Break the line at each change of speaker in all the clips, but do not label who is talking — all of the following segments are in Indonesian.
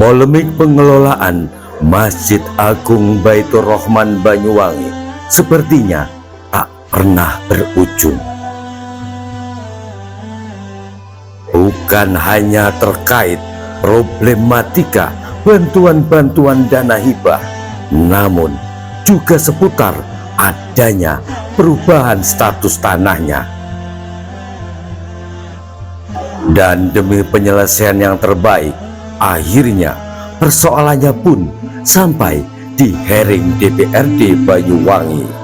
Polemik pengelolaan Masjid Agung Baitur Rahman Banyuwangi sepertinya tak pernah berujung. Bukan hanya terkait problematika bantuan-bantuan dana hibah, namun juga seputar adanya perubahan status tanahnya. Dan demi penyelesaian yang terbaik, akhirnya persoalannya pun sampai di hearing DPRD Banyuwangi.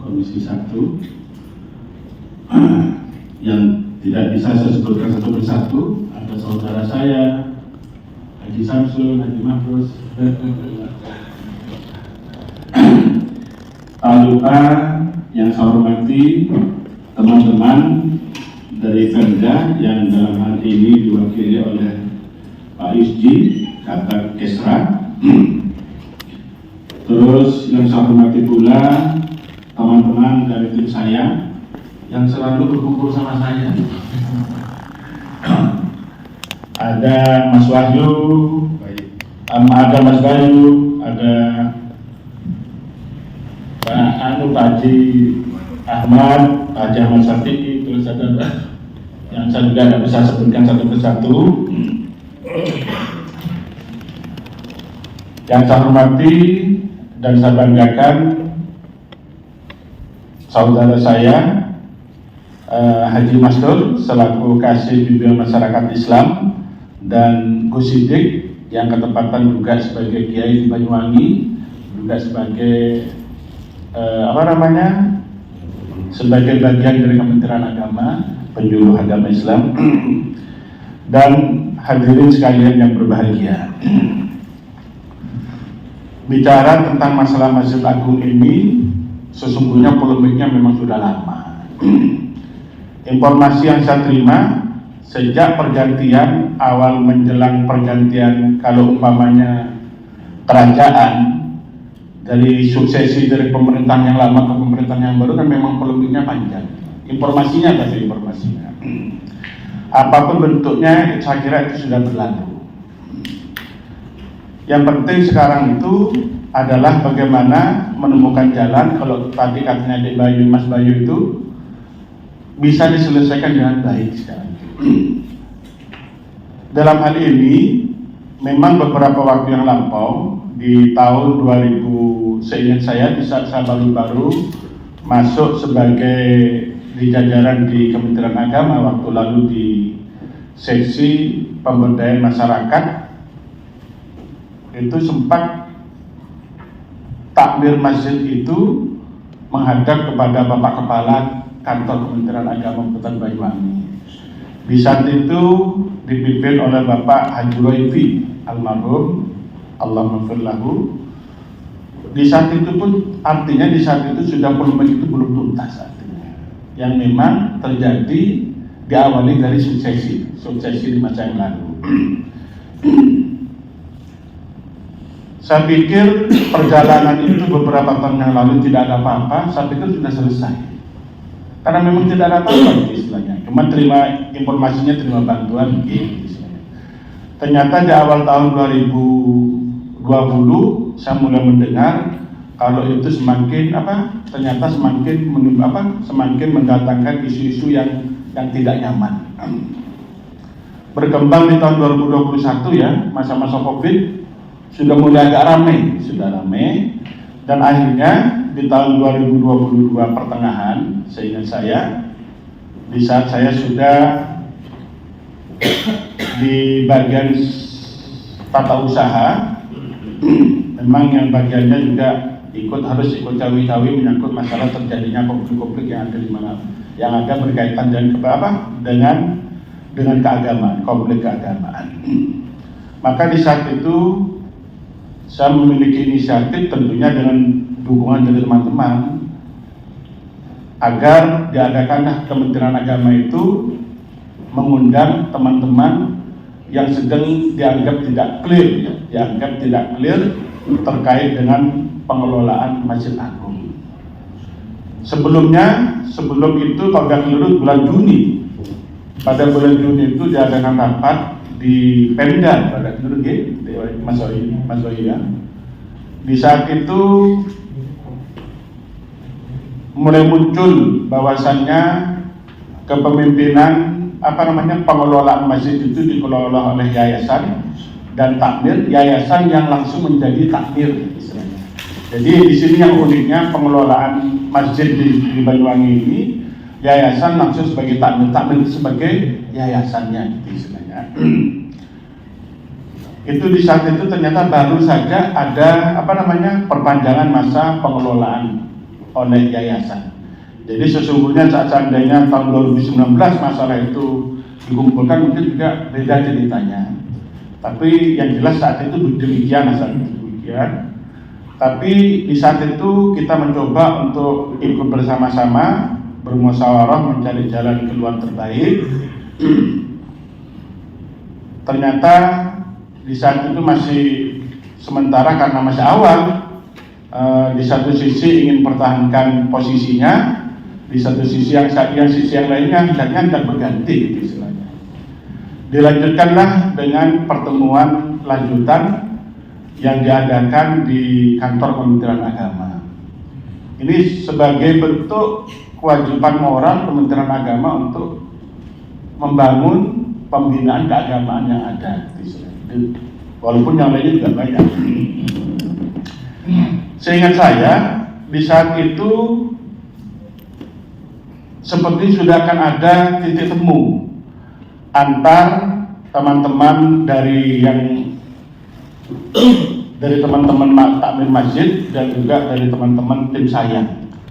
Komisi 1 yang tidak bisa saya sebutkan satu persatu. Ada saudara saya Haji Samsul, Haji Mahfuz. Tak lupa yang saya hormati teman-teman dari Pemda yang dalam hal ini diwakili oleh Pak Yusji, Kabag Kesra. Terus yang saya hormati pula teman-teman dari tim saya yang selalu berkumpul sama saya. Ada Mas Wahyu, ada Mas Bayu, ada Pak Haji Ahmad, Pak Haji Ahmad Syafi'i, terus ada yang saya juga tidak bisa sebutkan satu persatu. Yang saya hormati dan saya banggakan saudara saya Haji Mastur selaku Kasih Bimbingan Masyarakat Islam dan Gus Sidik yang ketepatan juga sebagai Kiai di Banyuwangi, juga sebagai sebagai bagian dari Kementerian Agama, penjuru agama Islam, dan hadirin sekalian yang berbahagia. Bicara tentang masalah Masjid Agung ini, sesungguhnya polemiknya memang sudah lama. Informasi yang saya terima sejak pergantian, awal menjelang pergantian, kalau umpamanya kerajaan dari suksesi dari pemerintahan yang lama ke pemerintahan yang baru, kan memang polemiknya panjang. Informasinya tadi informasinya. Apapun bentuknya, saya kira itu sudah berlalu. Yang penting sekarang itu adalah bagaimana menemukan jalan. Kalau tadi katanya Mas Bayu itu bisa diselesaikan dengan baik sekarang. Dalam hal ini memang beberapa waktu yang lampau di tahun 2000, seingat saya di saat saya baru-baru masuk sebagai di jajaran di Kementerian Agama, waktu lalu di seksi pemberdayaan masyarakat, itu sempat takmir masjid itu menghadap kepada Bapak Kepala Kantor Kementerian Agama Kabupaten Banyuwangi. Di saat itu dipimpin oleh Bapak Haji Roifi almarhum, Allah maghfirlahu. Di saat itu pun artinya di saat itu sudah polemik itu belum tuntas artinya. Yang memang terjadi diawali dari suksesi di masa yang lalu. Saya pikir perjalanan itu beberapa tahun yang lalu tidak ada apa-apa, saya pikir sudah selesai. Karena memang tidak ada apa-apa istilahnya. Cuma terima informasinya, terima bantuan gitu. Ternyata di awal tahun 2020 saya mulai mendengar kalau itu semakin ternyata semakin mendatangkan isu-isu yang tidak nyaman. Berkembang di tahun 2021 ya, masa-masa Covid sudah mulai agak ramai, dan akhirnya di tahun 2022 pertengahan, seingat saya, di saat saya sudah di bagian tata usaha, memang yang bagiannya juga harus ikut cawi-cawi menyangkut masalah terjadinya konflik-konflik yang ada di mana, yang ada berkaitan dengan dengan keagamaan, konflik keagamaan. Maka di saat itu saya memiliki inisiatif tentunya dengan dukungan dari teman-teman agar diadakanlah Kementerian Agama itu mengundang teman-teman yang sedang dianggap tidak clear, terkait dengan pengelolaan Masjid Agung. Sebelum itu kalau tidak keliru bulan Juni, pada bulan Juni itu diadakan rapat di Pemda pada Mas Wahyu ya. Di saat itu mulai muncul bahwasannya kepemimpinan pengelolaan masjid itu dikelola oleh yayasan dan takmir, yayasan yang langsung menjadi takmir istilahnya. Jadi di sini yang uniknya pengelolaan masjid di Banyuwangi ini, yayasan langsung sebagai takmir sebagai yayasannya istilahnya. Itu di saat itu ternyata baru saja ada perpanjangan masa pengelolaan oleh yayasan. Jadi sesungguhnya seandainya tahun 2019 masalah itu dikumpulkan mungkin juga beda ceritanya. Tapi yang jelas saat itu demikian. Tapi di saat itu kita mencoba untuk ikut bersama-sama bermusyawarah mencari jalan keluar terbaik. Ternyata di saat itu masih sementara karena masih awal. Di satu sisi ingin pertahankan posisinya, di satu sisi sisi yang lainnya hendaknya tidak berganti istilahnya. Dilanjutkanlah dengan pertemuan lanjutan yang diadakan di kantor Kementerian Agama. Ini sebagai bentuk kewajiban moral Kementerian Agama untuk membangun pembinaan keagamaan yang ada istilahnya. Walaupun yang lainnya juga banyak. Seingat saya di saat itu seperti sudah akan ada titik temu antar teman-teman dari teman-teman takmir masjid dan juga dari teman-teman tim saya.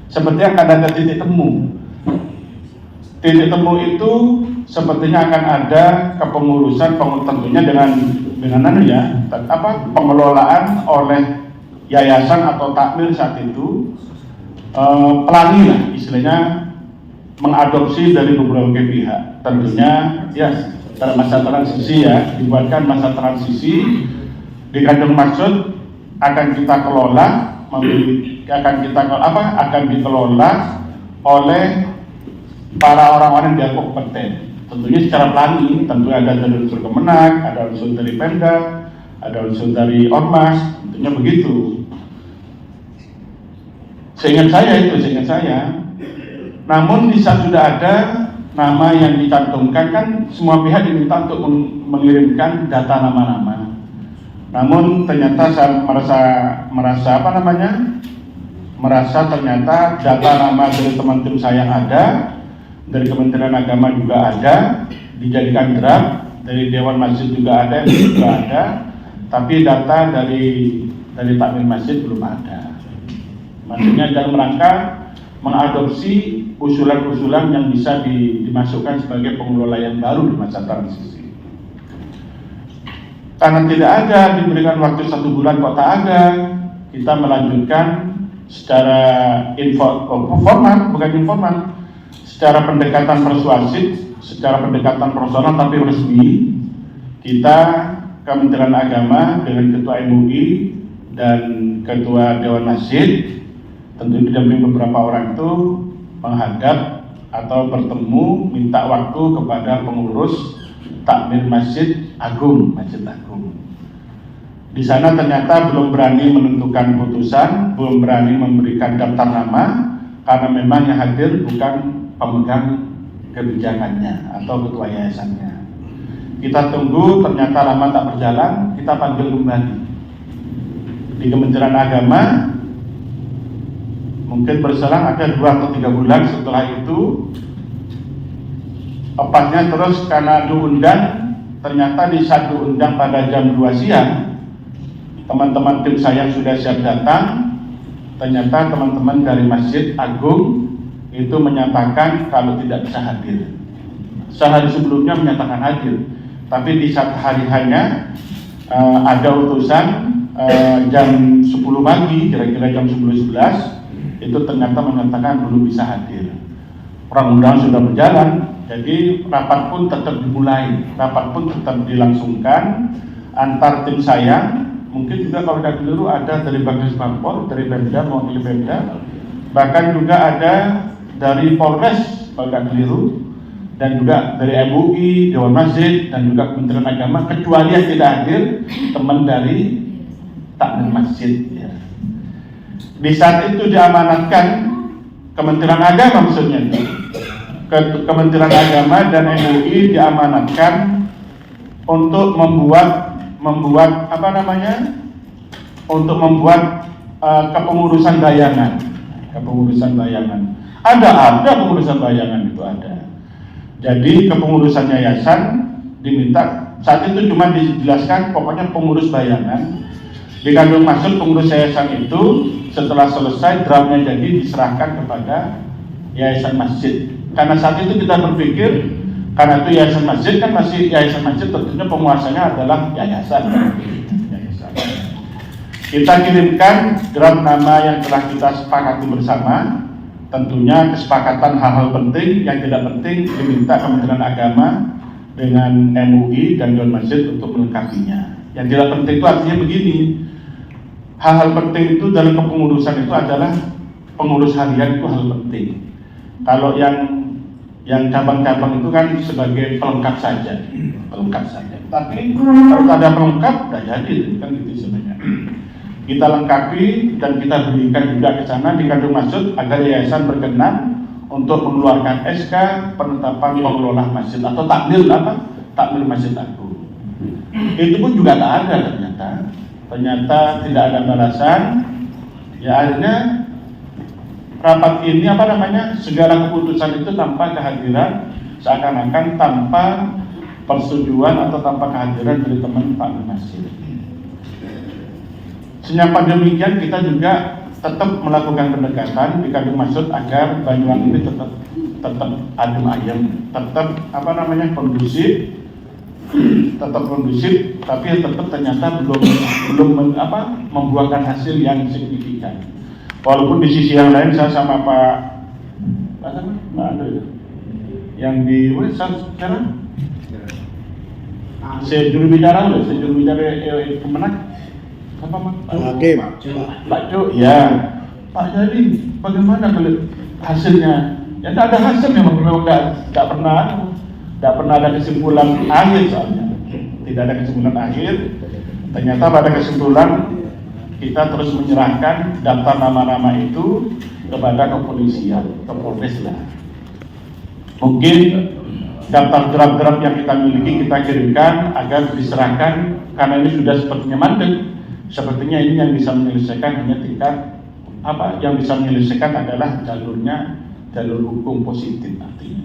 Seperti akan ada titik temu. Titik temu itu sepertinya akan ada kepengurusan tentunya dengan pengelolaan oleh yayasan atau takmir saat itu pelangi lah istilahnya, mengadopsi dari beberapa pihak. Tentunya ya dalam masa transisi ya, dibuatkan masa transisi dikandung maksud akan kita kelola, akan dikelola oleh para orang-orang yang kompeten. Tentunya secara pelangi, tentu ada dari unsur Kemenak, ada unsur dari Pemda, ada unsur dari Ormas, tentunya begitu. Seingat saya. Namun di saat sudah ada nama yang dicantumkan, kan semua pihak diminta untuk mengirimkan data nama-nama. Namun ternyata saya merasa ternyata data nama dari teman tim saya yang ada, dari Kementerian Agama juga ada, dijadikan draft, dari Dewan Masjid juga ada, tapi data dari takmir masjid belum ada. Maksudnya dalam rangka mengadopsi usulan-usulan yang bisa dimasukkan sebagai pengelola yang baru di masa transisi. Karena tidak ada diberikan waktu 1 bulan kok tak ada, kita melanjutkan secara informal, secara pendekatan persuasif, secara pendekatan personal tapi resmi. Kita Kementerian Agama dengan Ketua MUI dan Ketua Dewan Masjid, tentu didampingi beberapa orang itu, menghadap atau bertemu minta waktu kepada pengurus takmir Masjid Agung. Di sana ternyata belum berani menentukan putusan, belum berani memberikan daftar nama, karena memang yang hadir bukan pemegang kebijakannya atau ketua yayasannya. Kita tunggu, ternyata lama tak berjalan, kita panggil kembali di Kementerian Agama. Mungkin berselang ada 2 atau 3 bulan setelah itu, tepatnya terus karena diundang, ternyata di saat diundang pada jam 2 siang, teman-teman tim saya sudah siap datang. Ternyata teman-teman dari Masjid Agung itu menyatakan kalau tidak bisa hadir. sehari sebelumnya menyatakan hadir, tapi di saat hari hanya ada utusan jam 10 pagi, kira-kira jam 10.11 itu ternyata menyatakan belum bisa hadir. Perang-undangan sudah berjalan, jadi rapat pun tetap dimulai, rapat pun tetap dilangsungkan antar tim saya, mungkin juga kalau tidak keliru ada dari Bagas Bampor, dari Pemda, mewakili Pemda, bahkan juga ada dari Polres kalau tidak keliru, dan juga dari MUI, Dewan Masjid, dan juga Kementerian Agama, kecuali yang tidak hadir teman dari takmir masjid. Ya. Di saat itu diamanatkan Kementerian Agama, maksudnya Kementerian Agama dan MUI diamanatkan untuk membuat kepengurusan bayangan. Ada pengurusan bayangan itu ada. Jadi kepengurusan yayasan diminta, saat itu cuma dijelaskan pokoknya pengurus bayangan. Dikandung maksud pengurus yayasan itu setelah selesai draftnya jadi diserahkan kepada yayasan masjid. Karena saat itu kita berpikir, karena itu yayasan masjid kan masih yayasan masjid, tentunya penguasanya adalah yayasan. Kita kirimkan draft nama yang telah kita sepakati bersama. Tentunya kesepakatan hal-hal penting, yang tidak penting diminta Kementerian Agama dengan MUI dan Dewan Masjid untuk melengkapinya. Yang tidak penting itu artinya begini, hal-hal penting itu dalam kepengurusan itu adalah pengurus harian itu hal penting. Kalau yang cabang-cabang itu kan sebagai pelengkap saja. Tapi kalau ada pelengkap, tidak jadi kan gitu sebenarnya. Kita lengkapi dan kita berikan juga ke sana dikandung maksud agar yayasan berkenan untuk mengeluarkan SK penetapan pengelola masjid atau takmir Masjid Agung. Itu pun juga tak ada ternyata tidak ada balasan. Ya akhirnya rapat ini segala keputusan itu tanpa kehadiran, seakan-akan tanpa persetujuan atau tanpa kehadiran dari teman takmir masjid. Senyapa demikian kita juga tetap melakukan pendekatan dikandung maksud agar Banyuwangi ini tetap adem ayem, tetap kondusif, tapi tetap ternyata belum membuahkan hasil yang signifikan. Walaupun di sisi yang lain saya sama Pak yang di sekarang saya juru bicara Kemenak. Apa Pak Cuk, ya Pak Jadi bagaimana hasilnya? Ya tidak ada hasil, memang tidak pernah ada kesimpulan akhir soalnya. Tidak ada kesimpulan akhir. Ternyata pada kesimpulan kita terus menyerahkan daftar nama-nama itu kepada kepolisian, ke Polres lah. Mungkin daftar draft-draft yang kita miliki kita kirimkan agar diserahkan, karena ini sudah sepertinya mandek. Sepertinya ini yang bisa menyelesaikan hanya tingkat yang bisa menyelesaikan adalah jalur hukum positif artinya.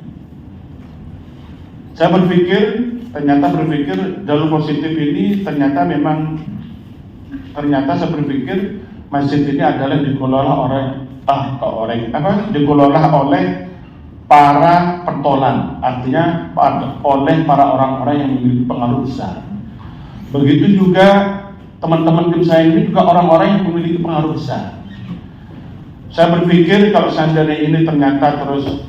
Saya berpikir jalur positif ini ternyata saya berpikir masjid ini adalah dikelola oleh para pentolan, artinya oleh para orang-orang yang memiliki pengaruh besar. Begitu juga teman-teman tim saya ini juga orang-orang yang memiliki pengaruh besar. Saya berpikir kalau seandainya ini ternyata terus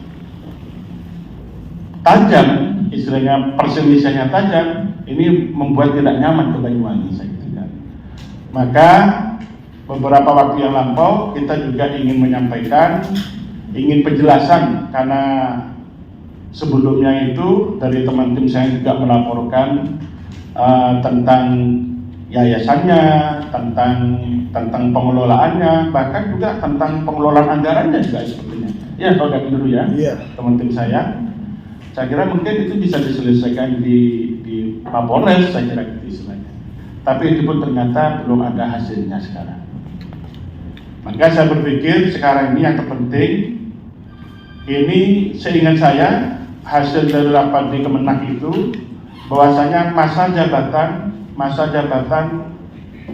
tajam, istilahnya perselisihannya tajam, ini membuat tidak nyaman ke Banyuwangi, saya kira. Maka beberapa waktu yang lampau kita juga ingin menyampaikan, ingin penjelasan, karena sebelumnya itu dari teman tim saya juga melaporkan tentang yayasannya, tentang pengelolaannya, bahkan juga tentang pengelolaan anggarannya juga sepertinya. Ya, kalau nggak dulu ya, teman tim saya kira mungkin itu bisa diselesaikan di Mapolres, saya kira gitu istilahnya. Tapi itu pun ternyata belum ada hasilnya sekarang. Maka saya berpikir sekarang ini yang terpenting, ini seingat saya hasil dari rapat di Kemenak itu bahwasanya masa jabatan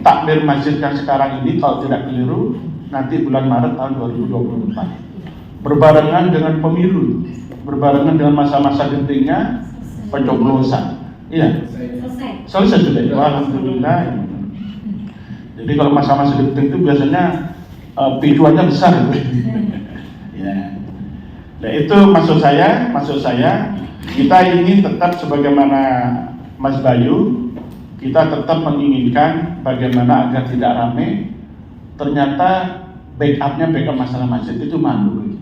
takmir masjid yang sekarang ini kalau tidak keliru nanti bulan Maret tahun 2024 berbarengan dengan pemilu. berbarengan dengan masa-masa gentingnya pencoblosan. Iya. Selesai sudah. Alhamdulillah. Jadi kalau masa-masa genting itu biasanya picuannya besar. Ya. Nah itu maksud saya kita ingin tetap sebagaimana Mas Bayu, kita tetap menginginkan bagaimana agar tidak ramai. Ternyata backup masalah masjid itu mandu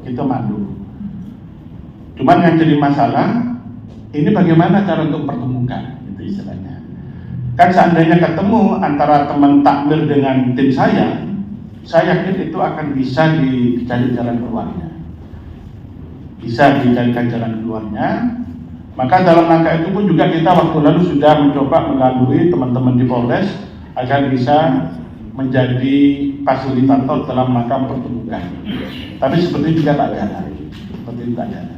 kita mandu. Cuman yang jadi masalah ini bagaimana cara untuk pertemukan itu istilahnya. Kan seandainya ketemu antara teman takmir dengan tim saya yakin itu akan bisa dicari jalan keluarnya. Bisa dicarikan jalan keluarnya. Maka dalam rangka itu pun juga kita waktu lalu sudah mencoba melalui teman-teman di Polres agar bisa menjadi fasilitator dalam rangka pertemukan. Tapi seperti juga tak jalan. Seperti itu tak jalan.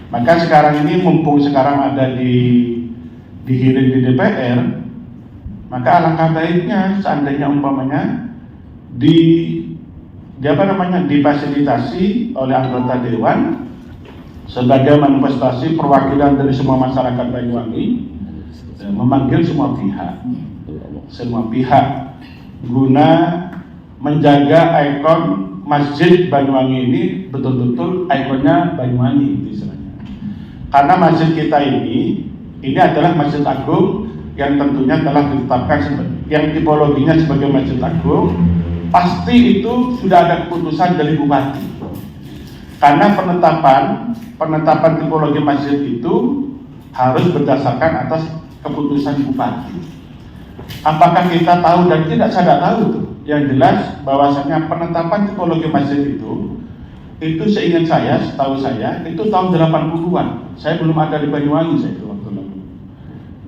Maka sekarang ini mumpung sekarang ada di hearing di DPR, maka alangkah baiknya seandainya umpamanya difasilitasi oleh anggota dewan sebagai manifestasi perwakilan dari semua masyarakat Banyuwangi, memanggil semua pihak guna menjaga ikon Masjid Banyuwangi ini betul-betul ikonnya Banyuwangi itu istilahnya. Karena masjid kita ini adalah masjid agung yang tentunya telah ditetapkan yang tipologinya sebagai masjid agung. Pasti itu sudah ada keputusan dari bupati. Karena penetapan tipologi masjid itu harus berdasarkan atas keputusan bupati. Apakah kita tahu dan tidak, saya tidak tahu tuh. Yang jelas bahwasanya penetapan tipologi masjid itu seingat saya, setahu saya itu tahun 80-an. Saya belum ada di Banyuwangi saya itu waktu lalu.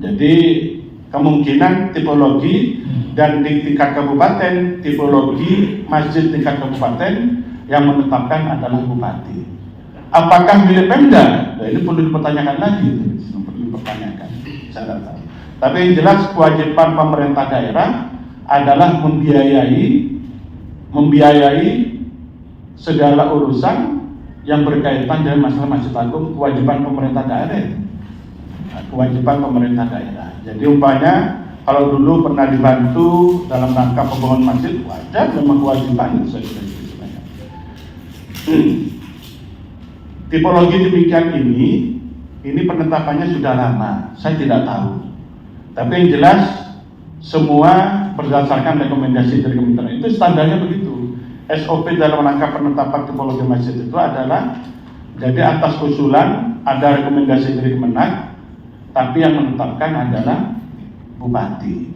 Jadi kemungkinan tipologi dan di tingkat kabupaten, tipologi masjid tingkat kabupaten yang menetapkan adalah bupati. Apakah milik Pemda? Nah, ini perlu dipertanyakan lagi, saya tidak tahu. Tapi yang jelas kewajiban pemerintah daerah adalah membiayai segala urusan yang berkaitan dengan masalah masjid agung. Kewajiban pemerintah daerah. Kewajiban pemerintah daerah. Jadi umpamanya kalau dulu pernah dibantu dalam rangka pembangunan masjid, wajar memang kewajiban itu saja. Tipologi demikian ini penetapannya sudah lama, saya tidak tahu. Tapi yang jelas semua berdasarkan rekomendasi dari Kementerian. Itu standarnya begitu. SOP dalam rangka penetapan tipologi masjid itu adalah jadi atas usulan ada rekomendasi dari Kemenag, tapi yang menetapkan adalah bupati.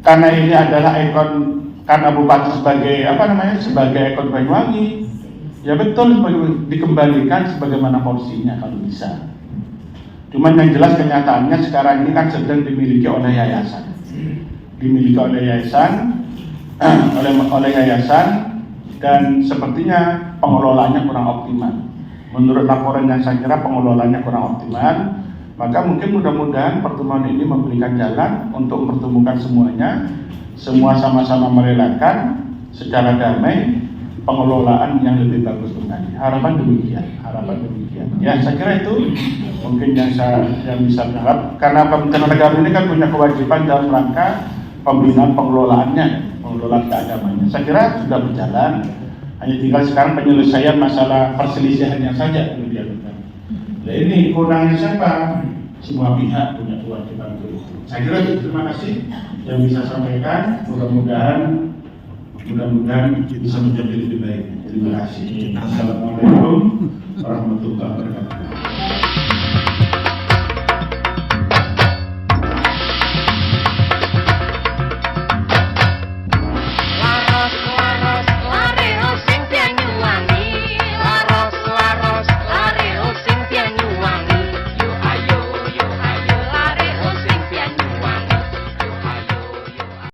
Karena ini adalah ikon, karena bupati sebagai ikon Banyuwangi, ya betul dikembalikan sebagaimana porsinya kalau bisa. Cuman yang jelas kenyataannya sekarang ini kan sedang dimiliki oleh yayasan, oleh yayasan, dan sepertinya pengelolaannya kurang optimal. Menurut laporan yang saya kira pengelolaannya kurang optimal. Maka mungkin mudah-mudahan pertemuan ini memberikan jalan untuk mempertemukan semuanya, semua sama-sama merelakan secara damai pengelolaan yang lebih bagus kembali. Harapan demikian. Ya saya kira itu mungkin yang bisa berharap, karena Kementerian Agama ini kan punya kewajiban dalam rangka pembinaan pengelolaan keagamannya. Saya kira sudah berjalan, hanya tinggal sekarang penyelesaian masalah perselisihannya saja yang dilakukan. Nah ini kurangnya siapa? Semua pihak punya kewajiban itu. Saya kira itu, terima kasih yang bisa sampaikan. Mudah-mudahan bisa menjadi lebih baik. Terima kasih. Assalamualaikum warahmatullahi wabarakatuh.